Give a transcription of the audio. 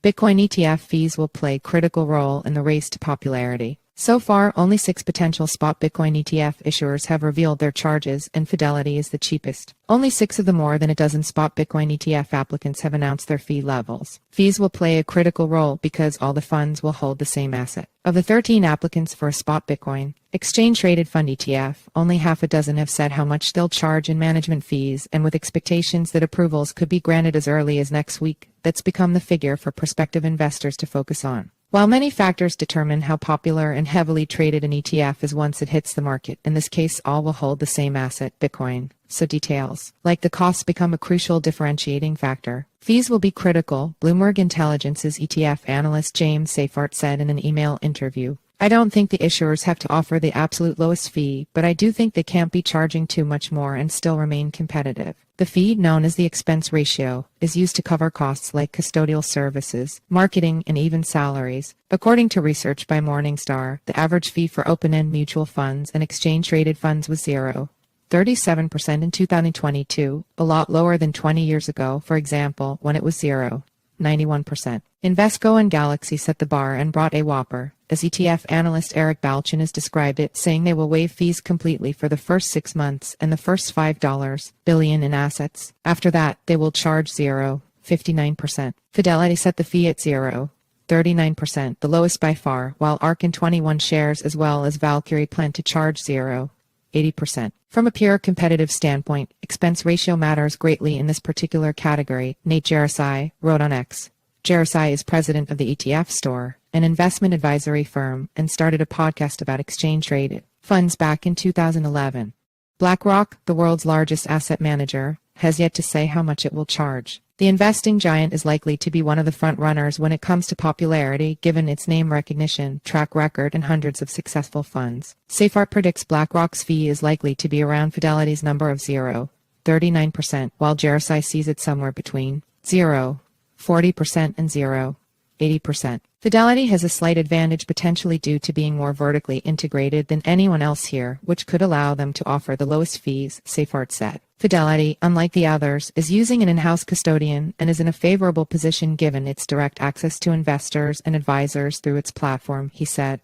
Bitcoin ETF fees will play a critical role in the race to popularity. So far, only 6 potential spot Bitcoin ETF issuers have revealed their charges, and Fidelity is the cheapest. Only 6 of the more than a dozen spot Bitcoin ETF applicants have announced their fee levels. Fees will play a critical role because all the funds will hold the same asset. Of the 13 applicants for a spot Bitcoin exchange-traded fund ETF, only half a dozen have said how much they'll charge in management fees, and with expectations that approvals could be granted as early as next week, that's become the figure for prospective investors to focus on. While many factors determine how popular and heavily traded an ETF is once it hits the market, in this case all will hold the same asset, Bitcoin. So details, like the costs, become a crucial differentiating factor. Fees will be critical, Bloomberg Intelligence's ETF analyst James Seyfarth said in an email interview. I don't think the issuers have to offer the absolute lowest fee, but I do think they can't be charging too much more and still remain competitive. The fee, known as the expense ratio, is used to cover costs like custodial services, marketing, and even salaries. According to research by Morningstar, the average fee for open-end mutual funds and exchange-traded funds was 0.37% in 2022, a lot lower than 20 years ago, for example, when it was 0.91%. Invesco and Galaxy set the bar and brought a whopper, as ETF analyst Eric Balchin has described it, saying they will waive fees completely for the first 6 months and the first $5 billion in assets. After that, they will charge 0.59%. Fidelity set the fee at 0.39%, the lowest by far, while ARK and 21 shares as well as Valkyrie plan to charge 0.80%. From a pure competitive standpoint, expense ratio matters greatly in this particular category, Nate Jarosai wrote on X. Jarosai is president of the ETF Store, an investment advisory firm, and started a podcast about exchange-traded funds back in 2011. BlackRock, the world's largest asset manager, has yet to say how much it will charge. The investing giant is likely to be one of the front-runners when it comes to popularity, given its name recognition, track record, and hundreds of successful funds. Seyfarth predicts BlackRock's fee is likely to be around Fidelity's number of 0.39%, while Jarosai sees it somewhere between 0.40% and 0.80%. Fidelity has a slight advantage potentially due to being more vertically integrated than anyone else here, which could allow them to offer the lowest fees, Seyfarth said. Fidelity, unlike the others, is using an in-house custodian and is in a favorable position given its direct access to investors and advisors through its platform, he said.